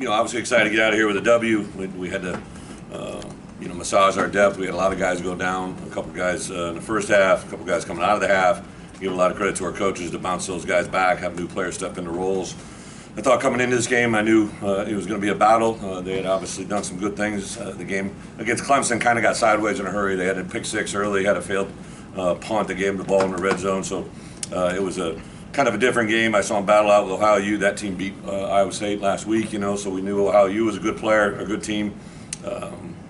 obviously excited to get out of here with a W. We had to, massage our depth. We had a lot of guys go down, a couple guys in the first half, a couple guys coming out of the half. Give a lot of credit to our coaches to bounce those guys back, have new players step into roles. I thought coming into this game, I knew it was going to be a battle. They had obviously done some good things. The game against Clemson kind of got sideways in a hurry. They had a pick six early, had a failed punt. They gave them the ball in the red zone. So it was a kind of a different game. I saw them battle out with Ohio U. That team beat Iowa State last week, so we knew Ohio U was a good player, a good team.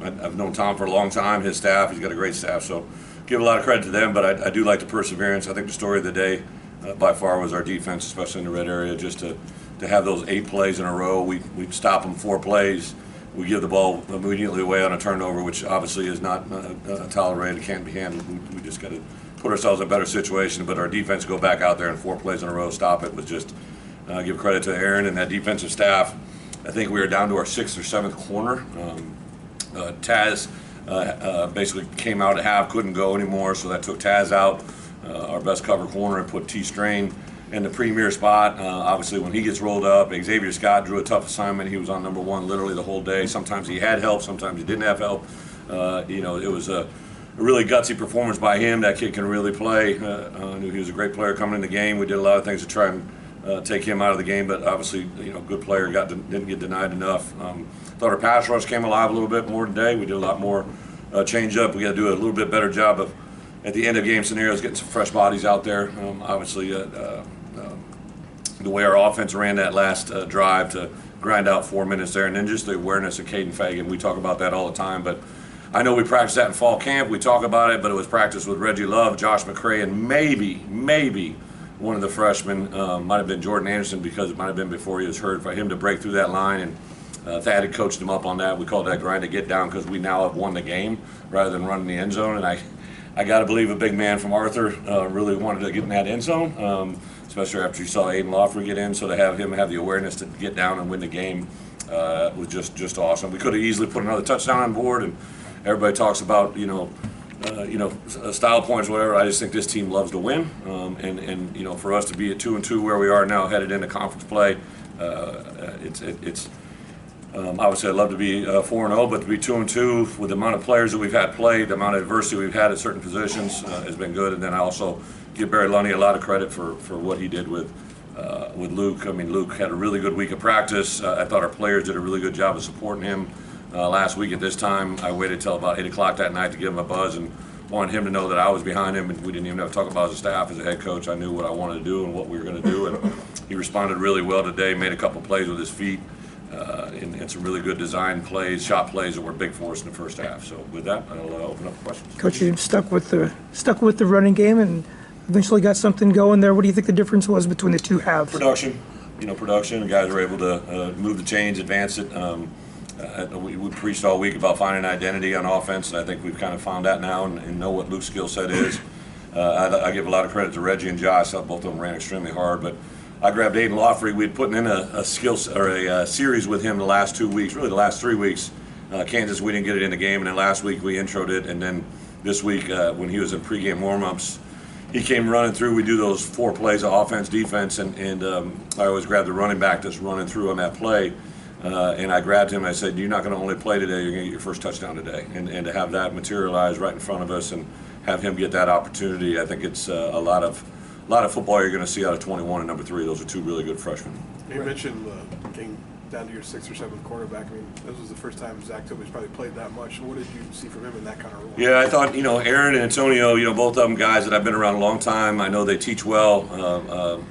I've known Tom for a long time, his staff. He's got a great staff. So give a lot of credit to them, but I do like the perseverance. I think the story of the day by far was our defense, especially in the red area, just to have those 8 plays in a row. We stop them 4 plays. We give the ball immediately away on a turnover, which obviously is not tolerated, can't be handled. We just got to put ourselves in a better situation. But our defense go back out there and 4 plays in a row, stop it, was just give credit to Aaron and that defensive staff. I think we were down to our 6th or 7th corner. Taz basically came out at half, couldn't go anymore, so that took Taz out, our best cover corner, and put T-Strain in the premier spot. Obviously, when he gets rolled up, Xavier Scott drew a tough assignment. He was on number 1 literally the whole day. Sometimes he had help, sometimes he didn't have help. It was a really gutsy performance by him. That kid can really play. I knew he was a great player coming in the game. We did a lot of things to try and take him out of the game, but obviously, good player didn't get denied enough. Thought our pass rush came alive a little bit more today. We did a lot more change up. We got to do a little bit better job of, at the end of game scenarios, getting some fresh bodies out there. Obviously, the way our offense ran that last drive to grind out 4 minutes there, and then just the awareness of Caden Fagan. We talk about that all the time, but I know we practiced that in fall camp. We talk about it, but it was practiced with Reggie Love, Josh McCray, and maybe one of the freshmen, might have been Jordan Anderson, because it might have been before he was hurt, for him to break through that line. And Thad had coached him up on that. We called that grind to get down, because we now have won the game rather than running the end zone. And I got to believe a big man from Arthur really wanted to get in that end zone, especially after you saw Aiden Lawfrey get in. So to have him have the awareness to get down and win the game was just awesome. We could have easily put another touchdown on board, and everybody talks about style points, whatever. I just think this team loves to win, and for us to be at 2-2 where we are now, headed into conference play, it's. Obviously, I'd love to be 4-0, but to be 2-2 with the amount of players that we've had play, the amount of adversity we've had at certain positions has been good. And then I also give Barry Lundy a lot of credit for what he did with Luke. I mean, Luke had a really good week of practice. I thought our players did a really good job of supporting him last week at this time. I waited till about 8 o'clock that night to give him a buzz and wanted him to know that I was behind him, and we didn't even have to talk about as a staff. As a head coach, I knew what I wanted to do and what we were going to do, and he responded really well today, made a couple plays with his feet. And some really good design plays, shot plays that were big for us in the first half. So with that, I'll open up for questions. Coach, you stuck with the running game and eventually got something going there. What do you think the difference was between the 2 halves? Production. The guys were able to move the chains, advance it. We preached all week about finding an identity on offense, and I think we've kind of found that now and know what Luke's skill set is. I give a lot of credit to Reggie and Josh. Both of them ran extremely hard, but I grabbed Aiden Lawfrey. We'd put in a series with him the last 2 weeks, really the last 3 weeks. Kansas, we didn't get it in the game, and then last week we introed it, and then this week when he was in pregame warm-ups, he came running through. We do those 4 plays of offense, defense, and I always grab the running back that's running through on that play, and I grabbed him. I said, "You're not going to only play today. You're going to get your first touchdown today." And to have that materialize right in front of us and have him get that opportunity, I think it's a lot of football you're going to see out of 21 and number 3. Those are 2 really good freshmen. You mentioned getting down to your 6th or 7th quarterback. I mean, this was the first time Zach Toby's probably played that much. What did you see from him in that kind of role? Yeah, I thought, Aaron and Antonio, both of them guys that I've been around a long time. I know they teach well.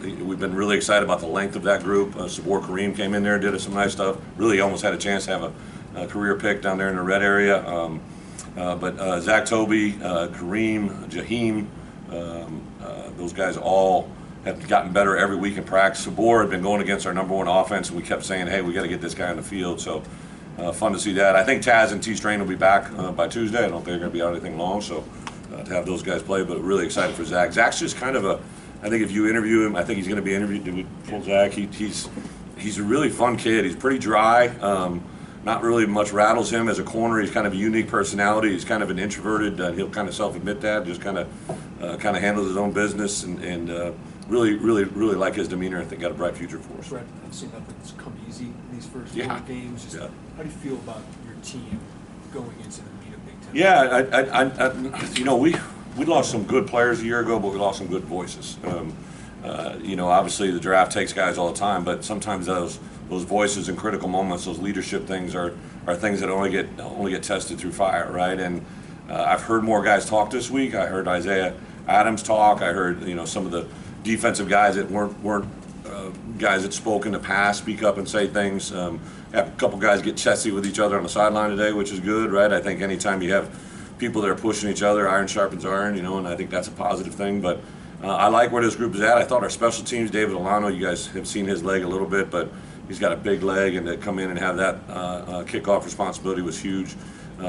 We've been really excited about the length of that group. Sabor Kareem came in there and did some nice stuff. Really almost had a chance to have a career pick down there in the red area. But Zach Toby, Kareem, Jaheim, those guys all have gotten better every week in practice. Sabor had been going against our number 1 offense, and we kept saying, hey, we got to get this guy on the field. So fun to see that. I think Taz and T-Strain will be back by Tuesday. I don't think they're going to be out anything long, so to have those guys play, but really excited for Zach. Zach's just kind of I think if you interview him, I think he's going to be interviewed. Did we pull Zach? He's a really fun kid. He's pretty dry. Not really much rattles him as a corner. He's kind of a unique personality. He's kind of an introverted. He'll kind of self-admit that. Just kind of handles his own business and really like his demeanor. I think got a bright future for us. Bret, I've seen nothing's come easy in these first Yeah. 4 games. Just Yeah. how do you feel about your team going into the meat of Big Ten? Yeah, you know, we lost some good players a year ago, but we lost some good voices. You know, obviously the draft takes guys all the time, but sometimes those voices in critical moments, those leadership things are things that only get tested through fire, right? And I've heard more guys talk this week. I heard Isaiah Adams talk. I heard, you know, some of the defensive guys that weren't guys that spoke in the past speak up and say things. Have a couple guys get chesty with each other on the sideline today, which is good, right? I think anytime you have people that are pushing each other, iron sharpens iron, you know, and I think that's a positive thing. But I like where this group is at. I thought our special teams, David Alano, you guys have seen his leg a little bit, but he's got a big leg, and to come in and have that kickoff responsibility was huge.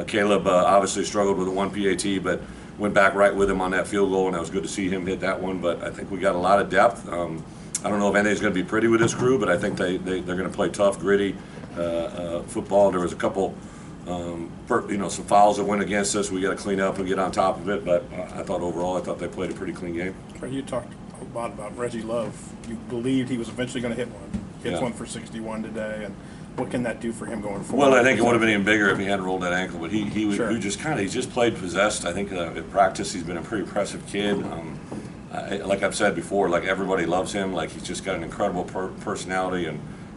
Caleb obviously struggled with the 1 PAT, but went back right with him on that field goal, and it was good to see him hit that one. But I think we got a lot of depth. I don't know if anything's going to be pretty with this crew, but I think they're going to play tough, gritty football. There was a couple, you know, some fouls that went against us. We got to clean up and get on top of it. But I thought overall, they played a pretty clean game. You talked a lot about Reggie Love. You believed he was eventually going to hit one. Hits Yeah. one for 61 today, and what can that do for him going forward? Well, I think it would have been even bigger if he hadn't rolled that ankle. But he Sure. he just played possessed. I think at practice he's been a pretty impressive kid. Like I've said before, like everybody loves him. Like he's just got an incredible personality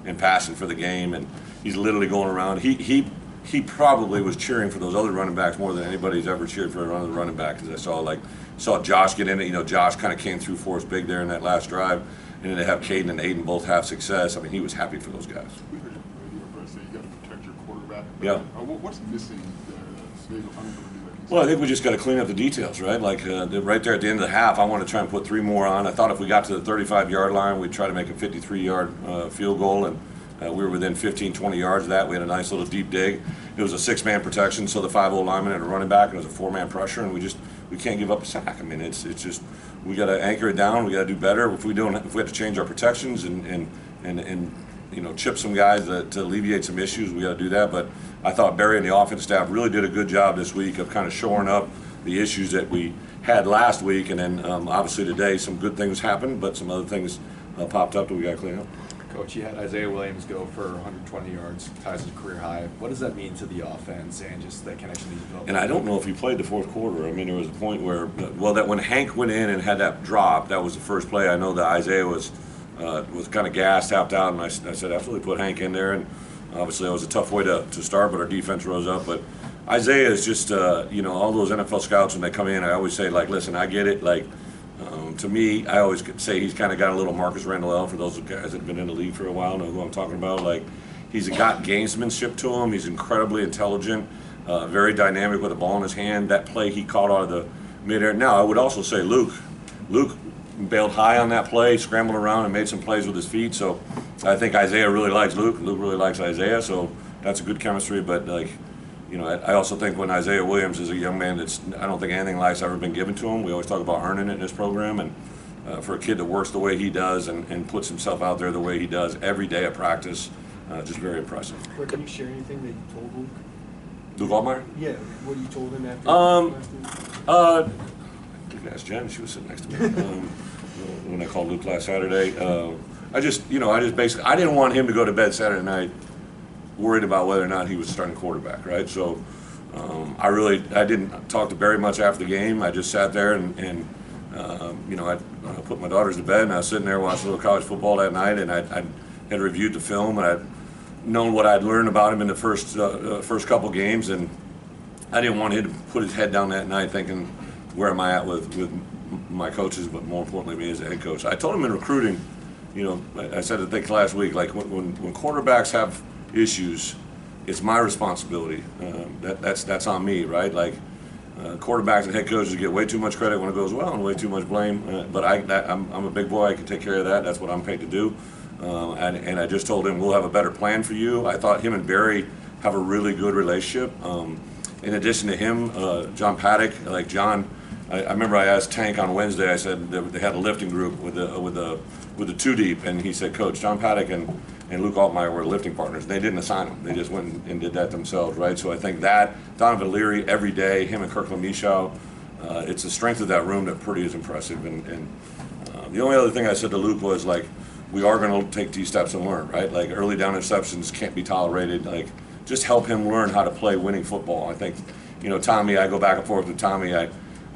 and passion for the game, and he's literally going around. He probably was cheering for those other running backs more than anybody's ever cheered for another running back. Because I saw Josh get in it. You know, Josh kind of came through for us big there in that last drive, and then to have Caden and Aiden both have success. I mean, he was happy for those guys. We heard you say you got to protect your quarterback. Yeah. What's missing there? Well, I think we just got to clean up the details, right? Like right there at the end of the half, I want to try and put 3 more on. I thought if we got to the 35-yard line, we'd try to make a 53-yard field goal, and we were within 15, 20 yards of that. We had a nice little deep dig. It was a 6-man protection, so the 5-0 lineman and a running back, and it was a 4-man pressure, and we can't give up a sack. I mean, it's just we got to anchor it down. We got to do better. If we have to change our protections and you know, chip some guys to alleviate some issues, we got to do that. But I thought Barry and the offense staff really did a good job this week of kind of shoring up the issues that we had last week, and then obviously today some good things happened, but some other things popped up that we got to clean up. Coach, you had Isaiah Williams go for 120 yards, ties his career high. What does that mean to the offense and just that connection that you developed? And I don't know if he played the fourth quarter. I mean, there was a point where, well, that when Hank went in and had that drop, that was the first play. I know that Isaiah was kind of gassed, tapped out, and I said, absolutely put Hank in there. And obviously that was a tough way to start, but our defense rose up. But Isaiah is just, you know, all those NFL scouts, when they come in, I always say, like, listen, I get it. Like, to me, I always say he's kind of got a little Marcus Randall, for those guys that have been in the league for a while know who I'm talking about. Like, he's got gamesmanship to him. He's incredibly intelligent, very dynamic with the ball in his hand. That play he caught out of the midair. Now, I would also say Luke bailed high on that play, scrambled around and made some plays with his feet. So I think Isaiah really likes Luke. Luke really likes Isaiah. So that's a good chemistry. But, like, you know, I also think when Isaiah Williams is a young man I don't think anything like's ever been given to him. We always talk about earning it in this program, and for a kid that works the way he does and puts himself out there the way he does every day at practice, just very impressive. Or can you share anything that you told Luke? Luke Altmaier? Yeah, what you told him after? You can ask Jen. She was sitting next to me when I called Luke last Saturday. I basically I didn't want him to go to bed Saturday night worried about whether or not he was starting quarterback, right? So I didn't talk to Barry much after the game. I just sat there and you know, I put my daughters to bed, and I was sitting there watching a little college football that night, and I had reviewed the film, and I'd known what I'd learned about him in the first couple games, and I didn't want him to put his head down that night thinking, where am I at with my coaches, but more importantly me as a head coach. I told him in recruiting, you know, I said I think last week, like when quarterbacks have issues, it's my responsibility. That's on me, right? Like quarterbacks and head coaches get way too much credit when it goes well and way too much blame. But I'm a big boy. I can take care of that. That's what I'm paid to do. And I just told him we'll have a better plan for you. I thought him and Barry have a really good relationship. In addition to him, John Paddock, like John, I remember I asked Tank on Wednesday. I said they had a lifting group with the two deep, and he said, Coach, John Paddock and Luke Altmaier were lifting partners. They didn't assign them. They just went and did that themselves, right? So I think that Donovan Leary every day, him and Kirkland Michaud, it's the strength of that room that pretty is impressive. And The only other thing I said to Luke was like, we are going to take these steps and learn, right? Like early down interceptions can't be tolerated. Like just help him learn how to play winning football. I think, Tommy, I go back and forth with Tommy. I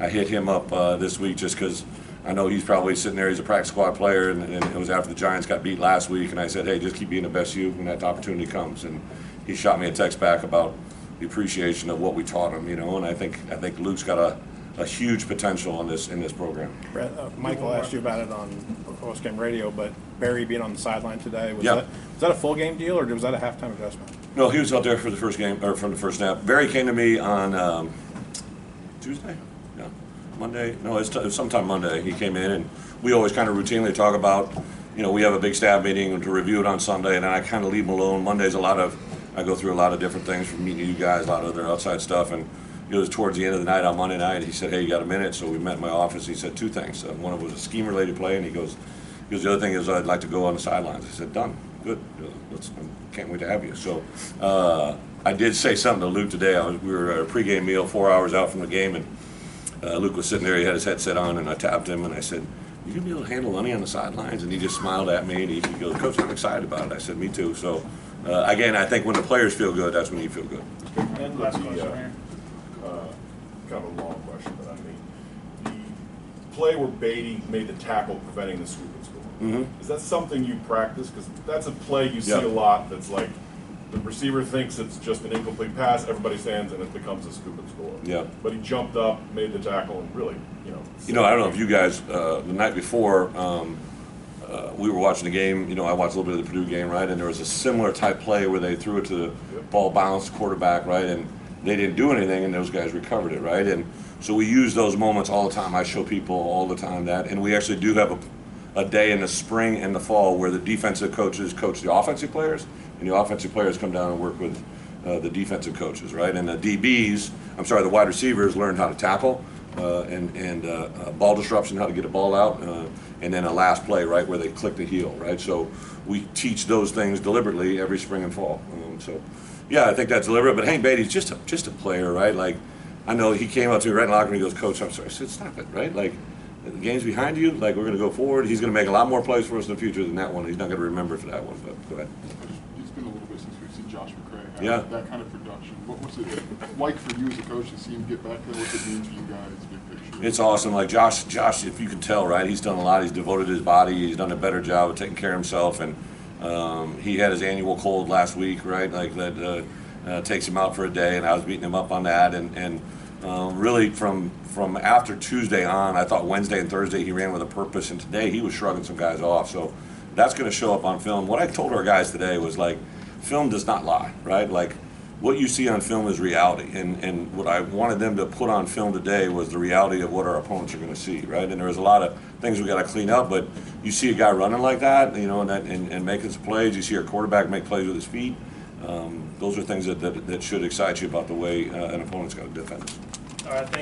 hit him up this week just because I know he's probably sitting there. He's a practice squad player, and it was after the Giants got beat last week. And I said, hey, just keep being the best you when that opportunity comes. And he shot me a text back about the appreciation of what we taught him, And I think Luke's got a huge potential in this program. Brett, Michael asked you about it on post-game radio, but Barry being on the sideline today, was Yeah. that a full game deal or was that a halftime adjustment? No, he was out there for the first game, or from the first snap. Barry came to me on Tuesday? Yeah. Monday? No, it was sometime Monday. He came in, and we always kind of routinely talk about, we have a big staff meeting to review it on Sunday, and then I kind of leave him alone. Monday's I go through a lot of different things from meeting you guys, a lot of other outside stuff, and it was towards the end of the night on Monday night. He said, hey, you got a minute? So we met in my office. He said two things. One of it was a scheme-related play, and he goes, the other thing is I'd like to go on the sidelines. I said, done. Good. Can't wait to have you. So I did say something to Luke today. We were at a pregame meal 4 hours out from the game, and Luke was sitting there. He had his headset on, and I tapped him, and I said, you gonna be able to handle money on the sidelines? And he just smiled at me, and he goes, Coach, I'm excited about it. I said, me too. So again, I think when the players feel good, that's when you feel good. And last question here. Kind of a long question, but I mean, the play where Beatty made the tackle preventing the scoop and score. Mm-hmm. Is that something you practice? Because that's a play you see Yeah. a lot that's like the receiver thinks it's just an incomplete pass, everybody stands, and it becomes a scoop and score. Yeah. But he jumped up, made the tackle, and really, I don't know if you guys, the night before, we were watching the game. I watched a little bit of the Purdue game, right? And there was a similar type play where they threw it to the ball bounced quarterback, right? And they didn't do anything, and those guys recovered it, right? And so we use those moments all the time. I show people all the time that. And we actually do have a day in the spring and the fall where the defensive coaches coach the offensive players, and the offensive players come down and work with the defensive coaches, right? And the wide receivers learn how to tackle and ball disruption, how to get a ball out, and then a last play, right, where they click the heel, right? So we teach those things deliberately every spring and fall. Yeah, I think that's deliberate. But Hank Beatty's just a player, right? Like, I know he came up to me right in the locker room and he goes, Coach, I'm sorry. I said, stop it, right? Like, the game's behind you. Like, we're going to go forward. He's going to make a lot more plays for us in the future than that one. He's not going to remember for that one. But go ahead. It's been a little bit since we've seen Josh McCray have Yeah. that kind of production. What's it like for you as a coach to see him get back there? What's it mean to you guys, big picture? It's awesome. Like Josh, if you can tell, right, he's done a lot. He's devoted his body. He's done a better job of taking care of himself. And he had his annual cold last week, right? Like that takes him out for a day, and I was beating him up on that. And really from after Tuesday on, I thought Wednesday and Thursday he ran with a purpose, and today he was shrugging some guys off. So that's going to show up on film. What I told our guys today was like, film does not lie, right? Like, what you see on film is reality, and what I wanted them to put on film today was the reality of what our opponents are going to see, right? And there's a lot of things we got to clean up, but you see a guy running like that, and making some plays. You see our quarterback make plays with his feet. Those are things that should excite you about the way an opponent's going to defend us. All right, thanks.